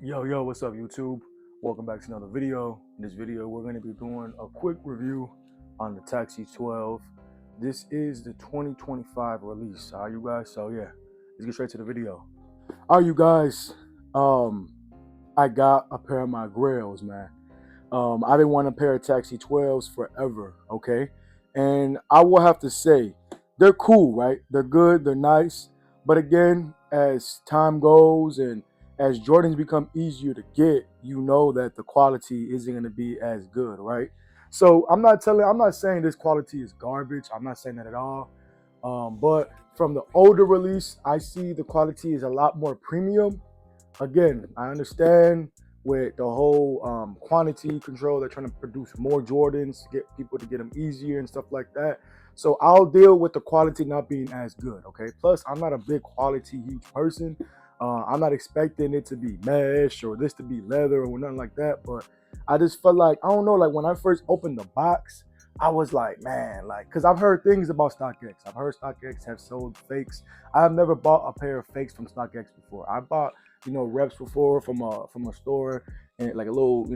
Yo, what's up, YouTube? Welcome back to another video. In this video, we're going to be doing a quick review on the Taxi 12. This is the 2025 release. All right, you guys? So, yeah, let's get straight to the video. All right, you guys. I got a pair of my Grails, man. I've been wanting a pair of Taxi 12s forever, okay? And I will have to say, they're cool, right? They're good, they're nice. But again, as time goes and as Jordans become easier to get, you know that the quality isn't going to be as good, right? So I'm not saying this quality is garbage. I'm not saying that at all. But from the older release, I see the quality is a lot more premium. Again, I understand with the whole quantity control, they're trying to produce more Jordans, get people to get them easier and stuff like that. So I'll deal with the quality not being as good, okay? Plus, I'm not a big quality huge person. I'm not expecting it to be mesh or this to be leather or nothing like that. But I just felt like, I don't know, like when I first opened the box, I was like, man, like, because I've heard things about StockX. I've heard StockX have sold fakes. I've never bought a pair of fakes from StockX before. I bought reps before from a store and like a little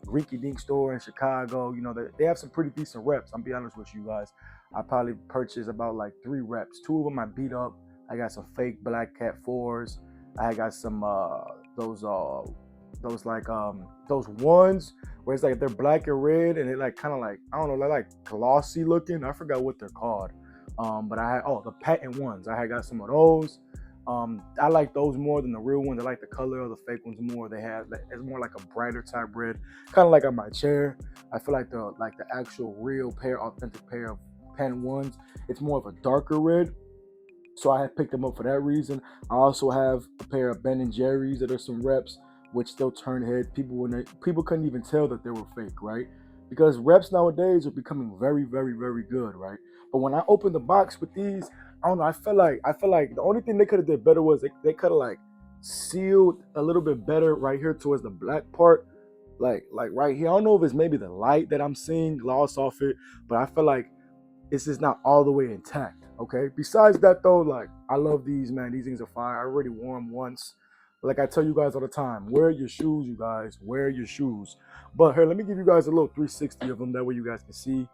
rinky dink store in Chicago. They have some pretty decent reps. I'm be honest with you guys. I probably purchased about like 3 reps. 2 of them I beat up. I got some fake Black Cat 4s. I got some those ones where it's like they're black and red and they like kind of like, I don't know, they're like glossy looking. I forgot what they're called. But I had the patent ones. I had got some of those. I like those more than the real ones. I like the color of the fake ones more. It's more like a brighter type red, kind of like on my chair. I feel like the actual real authentic pair of pen ones, it's more of a darker red. So I had picked them up for that reason. I also have a pair of Ben and Jerry's that are some reps, which still turn heads. People couldn't even tell that they were fake, right? Because reps nowadays are becoming very, very, very good, right? But when I opened the box with these, I don't know. I feel like the only thing they could have did better was they could have like sealed a little bit better right here towards the black part, like right here. I don't know if it's maybe the light that I'm seeing gloss off it, but I feel like it's just not all the way intact. Okay. Besides that though, like I love these, man. These things are fire. I already wore them once. Like I tell you guys all the time, wear your shoes, you guys. Wear your shoes. But here, let me give you guys a little 360 of them. That way you guys can see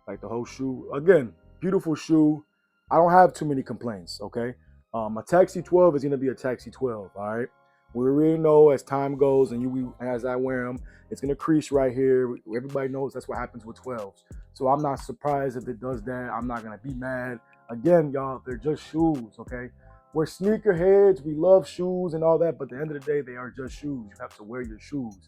like the whole shoe. Again, beautiful shoe. I don't have too many complaints. Okay. A Taxi 12 is gonna be a Taxi 12. All right. We really know as time goes and as I wear them, it's gonna crease right here. Everybody knows that's what happens with 12s. So I'm not surprised if it does that. I'm not gonna be mad. Again, y'all, they're just shoes, okay? We're sneakerheads. We love shoes and all that, but at the end of the day, they are just shoes. You have to wear your shoes.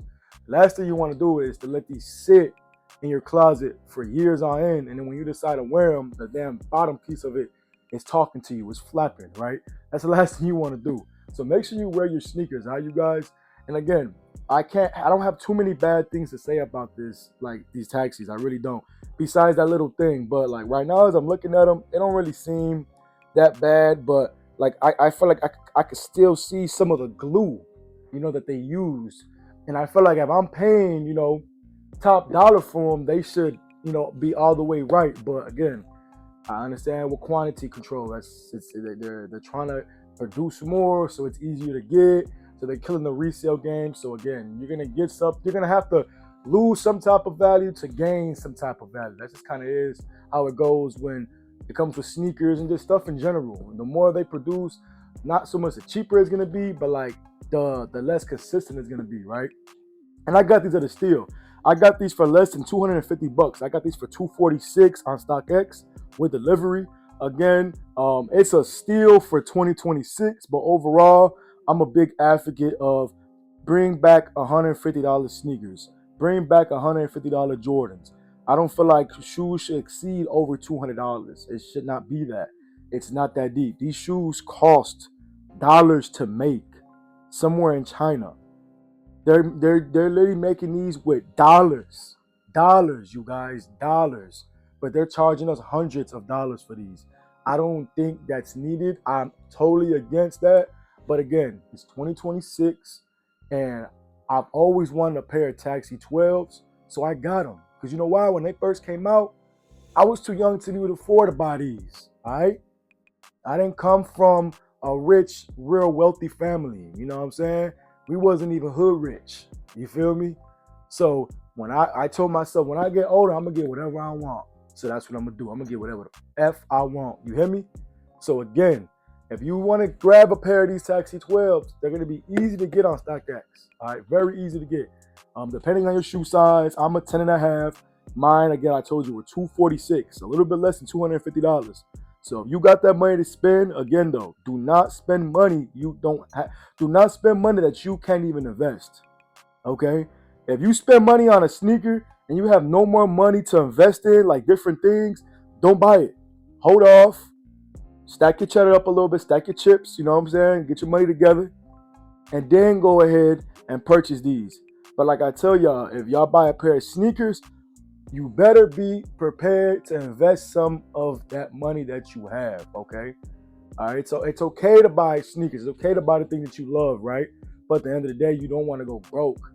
Last thing you want to do is to let these sit in your closet for years on end, and then when you decide to wear them, the damn bottom piece of it is talking to you, it's flapping, right? That's the last thing you want to do. So make sure you wear your sneakers, all right, you guys? And again, I don't have too many bad things to say about this, like these taxis. I really don't. Besides that little thing, but like right now, as I'm looking at them, it don't really seem that bad. But like I feel like I could still see some of the glue, that they use. And I feel like if I'm paying, top dollar for them, they should, be all the way right. But again, I understand with quantity control. They're trying to produce more, so it's easier to get. So they're killing the resale game. So again, you're gonna get something. You're gonna have to lose some type of value to gain some type of value. That just kind of is how it goes when it comes with sneakers and just stuff in general. The more they produce, not so much the cheaper it's gonna be, but like the less consistent it's gonna be, right? And I got these at a steal. I got these for less than $250. I got these for $246 on StockX with delivery. Again, it's a steal for 2026, but overall, I'm a big advocate of bring back $150 sneakers, bring back $150 Jordans. I don't feel like shoes should exceed over $200. It should not be that. It's not that deep. These shoes cost dollars to make somewhere in China. They're literally making these with dollars, you guys, dollars. But they're charging us hundreds of dollars for these. I don't think that's needed. I'm totally against that. But again, it's 2026, and I've always wanted a pair of Taxi 12s, so I got them. Because you know why? When they first came out, I was too young to be able to afford to buy these. All right, I didn't come from a rich, real wealthy family. You know what I'm saying? We wasn't even hood rich. You feel me? So when I told myself, when I get older, I'm gonna get whatever I want. So that's what I'm gonna do. I'm gonna get whatever the F I want. You hear me? So again, if you want to grab a pair of these Taxi 12s, they're gonna be easy to get on StockX. All right, very easy to get. Depending on your shoe size, I'm a 10 and a half. Mine, again, I told you, were $246, a little bit less than $250. So if you got that money to spend, again though, do not spend money do not spend money that you can't even invest. Okay? If you spend money on a sneaker and you have no more money to invest in, like different things, don't buy it. Hold off. Stack your cheddar up a little bit, stack your chips, you know what I'm saying? Get your money together. And then go ahead and purchase these. But like I tell y'all, if y'all buy a pair of sneakers, you better be prepared to invest some of that money that you have, okay? All right, so it's okay to buy sneakers. It's okay to buy the thing that you love, right? But at the end of the day, you don't want to go broke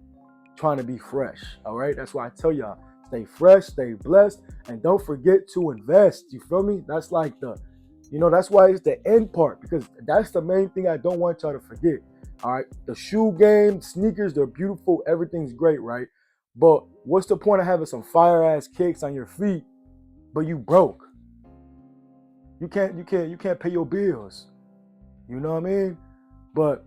trying to be fresh, all right? That's why I tell y'all, stay fresh, stay blessed, and don't forget to invest. You feel me? That's like that's why it's the end part, because that's the main thing I don't want y'all to forget. All right, the shoe game, sneakers, they're beautiful. Everything's great, right? But what's the point of having some fire ass kicks on your feet, but you broke? You can't pay your bills. You know what I mean? But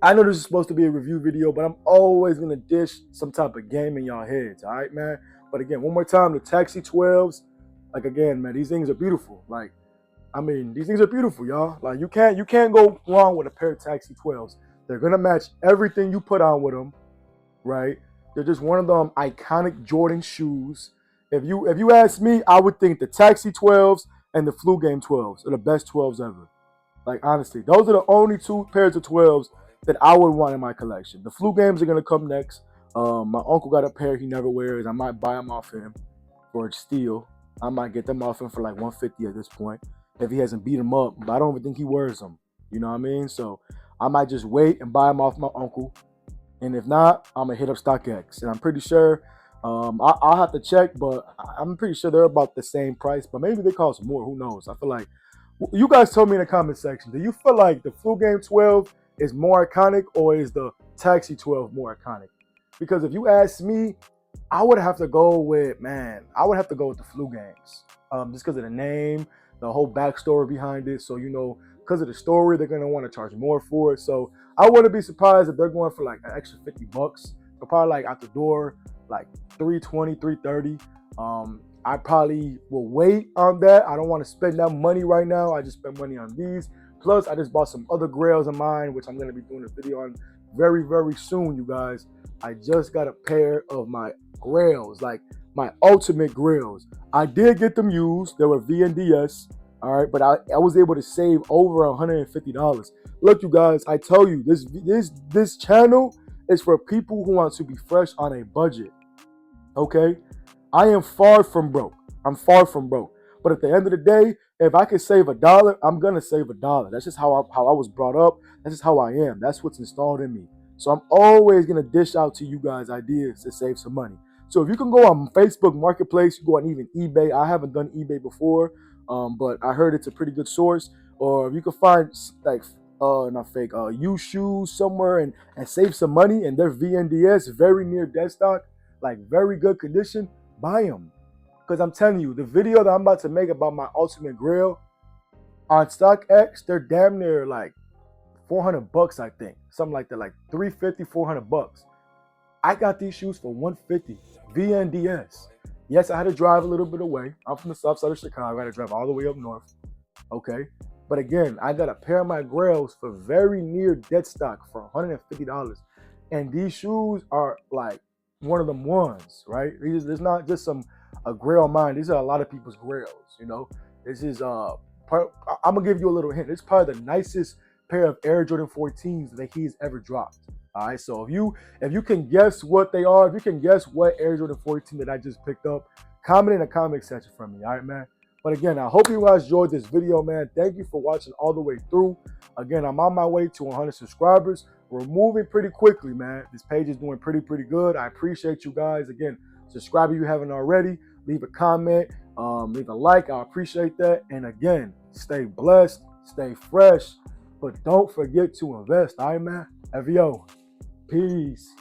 I know this is supposed to be a review video, but I'm always gonna dish some type of game in y'all heads. All right, man. But again, one more time, the Taxi 12s. Like again, man, these things are beautiful. Like, I mean, these things are beautiful, y'all. Like you can't go wrong with a pair of Taxi 12s. They're gonna match everything you put on with them, right? They're just one of them iconic Jordan shoes. If you ask me, I would think the Taxi 12s and the Flu Game 12s are the best 12s ever. Like honestly, those are the only two pairs of 12s that I would want in my collection. The Flu Games are gonna come next. My uncle got a pair he never wears. I might buy them off him for a steal. I might get them off him for like $150 at this point if he hasn't beat them up. But I don't even think he wears them. You know what I mean? So I might just wait and buy them off my uncle. And if not, I'm gonna hit up StockX. And I'm pretty sure I'll have to check, but I'm pretty sure they're about the same price. But maybe they cost more. Who knows? I feel like you guys told me in the comment section. Do you feel like the Flu Game 12 is more iconic, or is the Taxi 12 more iconic? Because if you ask me, I would have to go with the Flu Games. Just because of the name, the whole backstory behind it. So, because of the story, they're going to want to charge more for it. So I wouldn't be surprised if they're going for like an extra $50. So probably like out the door, like $320, $330. I probably will wait on that. I don't want to spend that money right now. I just spent money on these. Plus, I just bought some other grails of mine, which I'm going to be doing a video on very, very soon, you guys. I just got a pair of my grails, like my ultimate grails. I did get them used. They were VNDS, all right, but I was able to save over $150. Look, you guys, I tell you, this channel is for people who want to be fresh on a budget, okay? I am far from broke. I'm far from broke. But at the end of the day, if I can save $1, I'm gonna save $1. That's just how I was brought up. That's just how I am. That's what's installed in me. So I'm always gonna dish out to you guys ideas to save some money. So if you can go on Facebook Marketplace, you go on even eBay. I haven't done eBay before, but I heard it's a pretty good source. Or if you can find like used shoes somewhere and save some money, and they're VNDS, very near dead stock, like very good condition, buy them. Because I'm telling you, the video that I'm about to make about my ultimate grail on StockX, they're damn near like $400, I think. Something like that, like $350, $400. I got these shoes for $150, VNDS. Yes, I had to drive a little bit away. I'm from the south side of Chicago. I had to drive all the way up north. Okay. But again, I got a pair of my grails for very near dead stock for $150. And these shoes are like one of them ones, right? There's not just a grail of mine. These are a lot of people's grails, This is I'm gonna give you a little hint. It's probably the nicest pair of Air Jordan 14s that he's ever dropped. All right, so if you can guess what they are, if you can guess what Air Jordan 14 that I just picked up, comment in the comment section for me. All right, man. But again, I hope you guys enjoyed this video, man. Thank you for watching all the way through. Again, I'm on my way to 100 subscribers. We're moving pretty quickly, man. This page is doing pretty good. I appreciate you guys. Again, subscribe if you haven't already. Leave a comment, leave a like. I appreciate that. And again, stay blessed, stay fresh, but don't forget to invest. All right, man. FVO. Peace.